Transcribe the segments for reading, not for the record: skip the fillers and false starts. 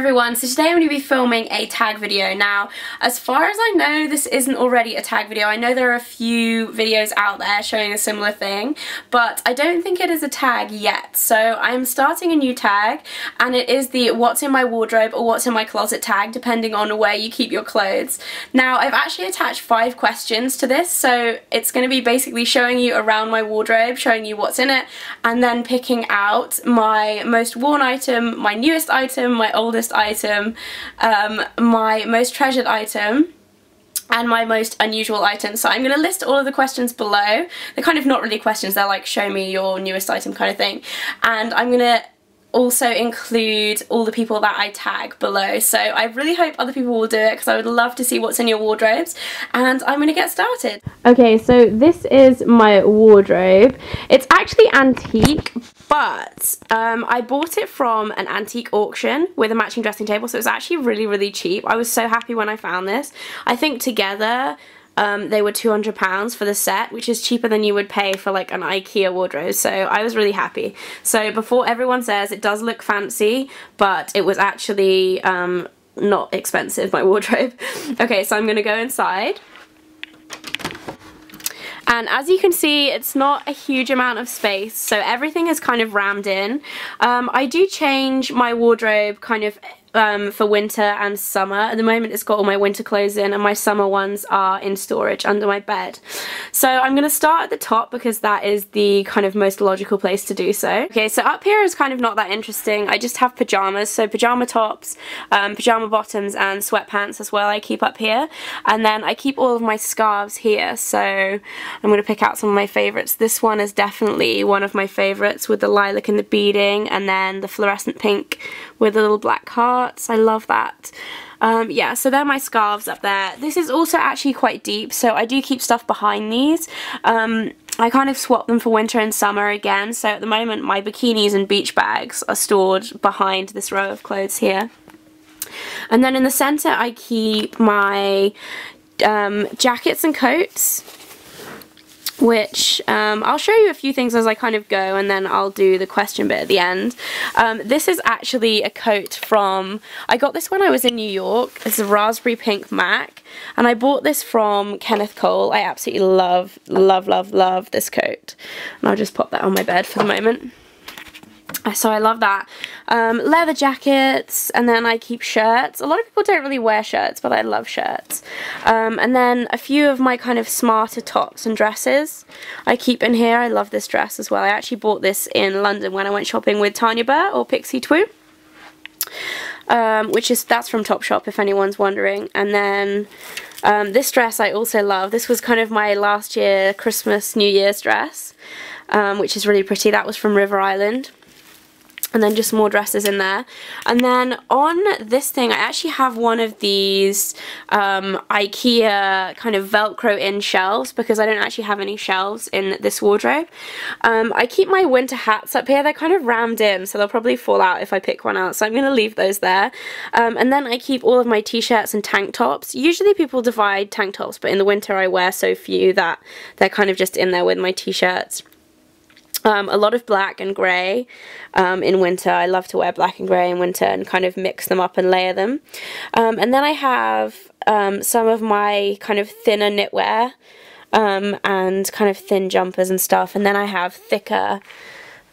everyone, so today I'm going to be filming a tag video. Now, as far as I know, this isn't already a tag video. I know there are a few videos out there showing a similar thing, but I don't think it is a tag yet. So I'm starting a new tag, and it is the what's in my wardrobe or what's in my closet tag, depending on where you keep your clothes. Now, I've actually attached 5 questions to this, so it's going to be basically showing you around my wardrobe, showing you what's in it, and then picking out my most worn item, my newest item, my oldest item, my most treasured item, and my most unusual item. So I'm going to list all of the questions below. They're kind of not really questions, they're like show me your newest item kind of thing. And I'm going to also include all the people that I tag below. So I really hope other people will do it, because I would love to see what's in your wardrobes. And I'm going to get started. Okay, so this is my wardrobe. It's actually antique, but I bought it from an antique auction with a matching dressing table, so it was actually really, really cheap. I was so happy when I found this. I think together they were £200 for the set, which is cheaper than you would pay for like an IKEA wardrobe, so I was really happy. So before everyone says, it does look fancy, but it was actually not expensive, my wardrobe. Okay, so I'm gonna go inside. And as you can see, it's not a huge amount of space, so everything is kind of rammed in. I do change my wardrobe kind of for winter and summer. At the moment it's got all my winter clothes in, and my summer ones are in storage under my bed. So I'm going to start at the top, because that is the kind of most logical place to do so. Okay, so up here is kind of not that interesting. I just have pyjamas, so pyjama tops, pyjama bottoms and sweatpants as well I keep up here. And then I keep all of my scarves here, so I'm going to pick out some of my favourites. This one is definitely one of my favourites, with the lilac and the beading, and then the fluorescent pink with the little black hearts. I love that. Yeah, so they're my scarves up there. This is also actually quite deep, so I do keep stuff behind these. I kind of swap them for winter and summer again, so at the moment my bikinis and beach bags are stored behind this row of clothes here. And then in the centre I keep my jackets and coats, which I'll show you a few things as I kind of go, and then I'll do the question bit at the end. This is actually a coat from, I got this when I was in New York. It's a raspberry pink MAC, and I bought this from Kohl. I absolutely love, love, love, love this coat. And I'll just pop that on my bed for the moment. So I love that. Leather jackets, and then I keep shirts. A lot of people don't really wear shirts, but I love shirts. And then a few of my kind of smarter tops and dresses I keep in here. I love this dress as well. I actually bought this in London when I went shopping with Tanya Burt, or Pixie Twoo. That's from Topshop, if anyone's wondering. And then this dress I also love. This was kind of my last year Christmas New Year's dress, which is really pretty. That was from River Island. And then just more dresses in there. And then on this thing, I actually have one of these IKEA kind of Velcro in shelves, because I don't actually have any shelves in this wardrobe. I keep my winter hats up here. They're kind of rammed in, so they'll probably fall out if I pick one out, so I'm going to leave those there. And then I keep all of my t-shirts and tank tops. Usually people divide tank tops, but in the winter I wear so few that they're kind of just in there with my t-shirts. A lot of black and grey in winter. I love to wear black and grey in winter and kind of mix them up and layer them. And then I have some of my kind of thinner knitwear and kind of thin jumpers and stuff. And then I have thicker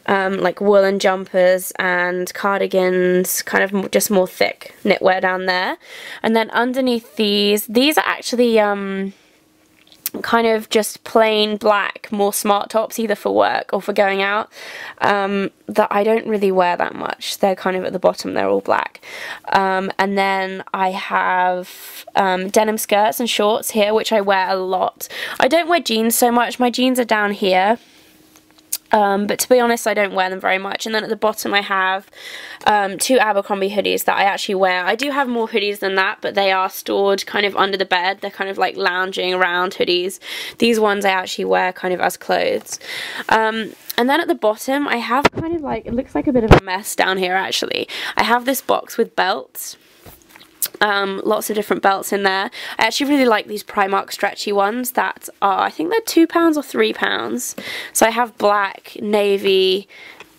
like woolen jumpers and cardigans, kind of just more thick knitwear down there. And then underneath these are actually kind of just plain black, more smart tops, either for work or for going out, that I don't really wear that much. They're kind of at the bottom, they're all black. And then I have denim skirts and shorts here, which I wear a lot. I don't wear jeans so much. My jeans are down here. But to be honest, I don't wear them very much. And then at the bottom I have 2 Abercrombie hoodies that I actually wear. I do have more hoodies than that, but they are stored kind of under the bed. They're kind of like lounging around hoodies. These ones I actually wear kind of as clothes. And then at the bottom I have kind of like, it looks like a bit of a mess down here actually. I have this box with belts. Lots of different belts in there. I actually really like these Primark stretchy ones that are, I think they're £2 or £3. So I have black, navy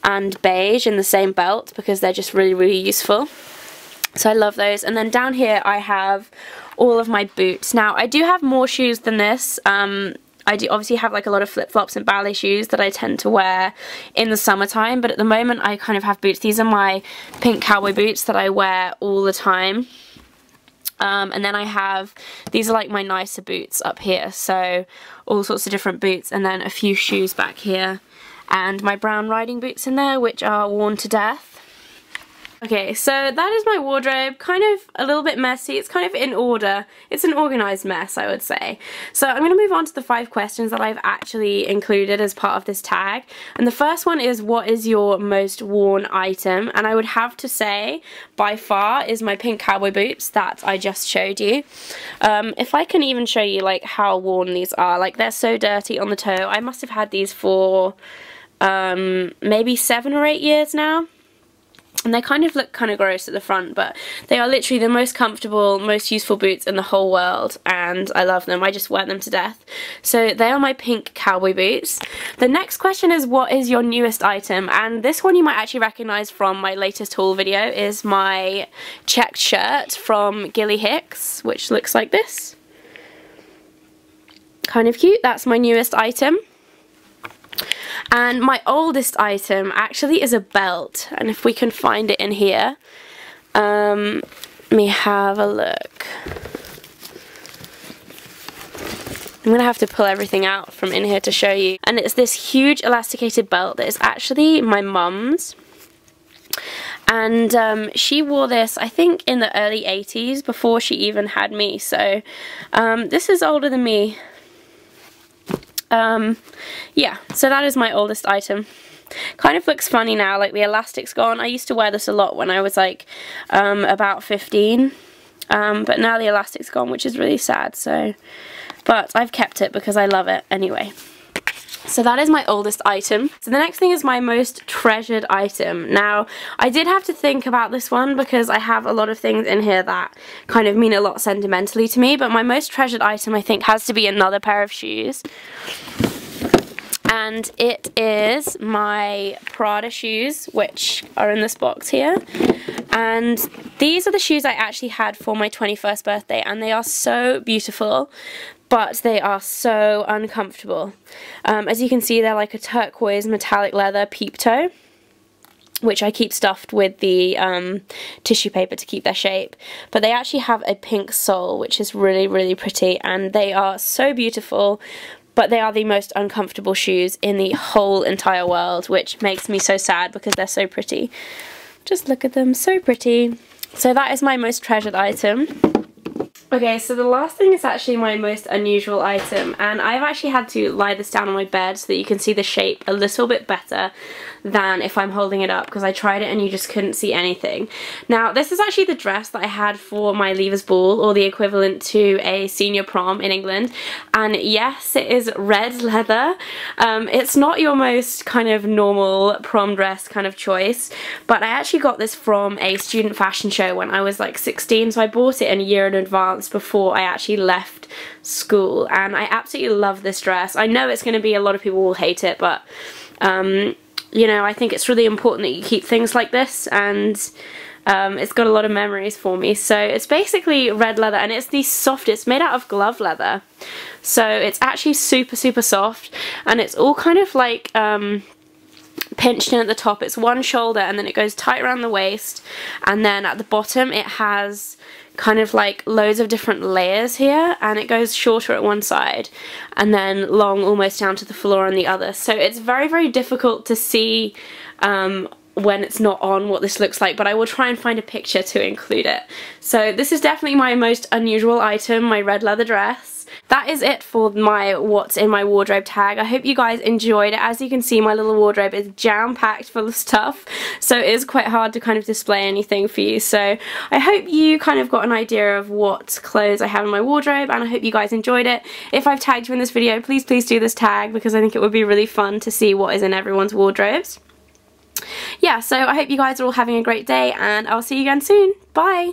and beige in the same belt, because they're just really, really useful. So I love those. And then down here I have all of my boots. Now I do have more shoes than this. I do obviously have like a lot of flip-flops and ballet shoes that I tend to wear in the summertime, but at the moment I kind of have boots. These are my pink cowboy boots that I wear all the time. And then I have, these are like my nicer boots up here, so all sorts of different boots, and then a few shoes back here, and my brown riding boots in there, which are worn to death. Okay, so that is my wardrobe, kind of a little bit messy. It's kind of in order. It's an organised mess, I would say. So I'm going to move on to the 5 questions that I've actually included as part of this tag. And the first one is, what is your most worn item? And I would have to say, by far, is my pink cowboy boots that I just showed you. If I can even show you like how worn these are, like they're so dirty on the toe. I must have had these for maybe 7 or 8 years now. And they kind of look kind of gross at the front, but they are literally the most comfortable, most useful boots in the whole world, and I love them. I just wear them to death. So they are my pink cowboy boots. The next question is, what is your newest item? And this one you might actually recognise from my latest haul video, is my checked shirt from Gilly Hicks, which looks like this. Kind of cute. That's my newest item. And my oldest item actually is a belt, and if we can find it in here, let me have a look. I'm gonna have to pull everything out from in here to show you. And it's this huge elasticated belt that is actually my mum's. And she wore this, I think, in the early 80s, before she even had me, so this is older than me. Yeah, so that is my oldest item. Kind of looks funny now, like the elastic's gone. I used to wear this a lot when I was like about 15, but now the elastic's gone, which is really sad. So, but I've kept it because I love it anyway. So that is my oldest item. So the next thing is my most treasured item. Now, I did have to think about this one because I have a lot of things in here that kind of mean a lot sentimentally to me, but my most treasured item, I think, has to be another pair of shoes. And it is my Prada shoes, which are in this box here. And these are the shoes I actually had for my 21st birthday, and they are so beautiful, but they are so uncomfortable. As you can see, they're like a turquoise metallic leather peep toe, which I keep stuffed with the tissue paper to keep their shape. But they actually have a pink sole, which is really, really pretty, and they are so beautiful, but they are the most uncomfortable shoes in the whole entire world, which makes me so sad because they're so pretty. Just look at them, so pretty. So that is my most treasured item. Okay, so the last thing is actually my most unusual item, and I've actually had to lie this down on my bed so that you can see the shape a little bit better than if I'm holding it up, because I tried it and you just couldn't see anything. Now, this is actually the dress that I had for my leavers ball, or the equivalent to a senior prom in England, and yes, it is red leather. It's not your most kind of normal prom dress kind of choice, but I actually got this from a student fashion show when I was like 16, so I bought it in a year in advance before I actually left school, and I absolutely love this dress. I know it's going to be, a lot of people will hate it, but you know, I think it's really important that you keep things like this, and it's got a lot of memories for me. So it's basically red leather, and it's the softest, made out of glove leather, so it's actually super, super soft, and it's all kind of like pinched in at the top. It's one shoulder, and then it goes tight around the waist, and then at the bottom it has kind of like loads of different layers here, and it goes shorter at one side and then long almost down to the floor on the other. So it's very, very difficult to see when it's not on what this looks like, but I will try and find a picture to include it. So this is definitely my most unusual item, my red leather dress. That is it for my what's in my wardrobe tag. I hope you guys enjoyed it. As you can see, my little wardrobe is jam-packed full of stuff, so it is quite hard to kind of display anything for you. So I hope you kind of got an idea of what clothes I have in my wardrobe, and I hope you guys enjoyed it. If I've tagged you in this video, please do this tag, because I think it would be really fun to see what is in everyone's wardrobes. Yeah, so I hope you guys are all having a great day, and I'll see you again soon. Bye!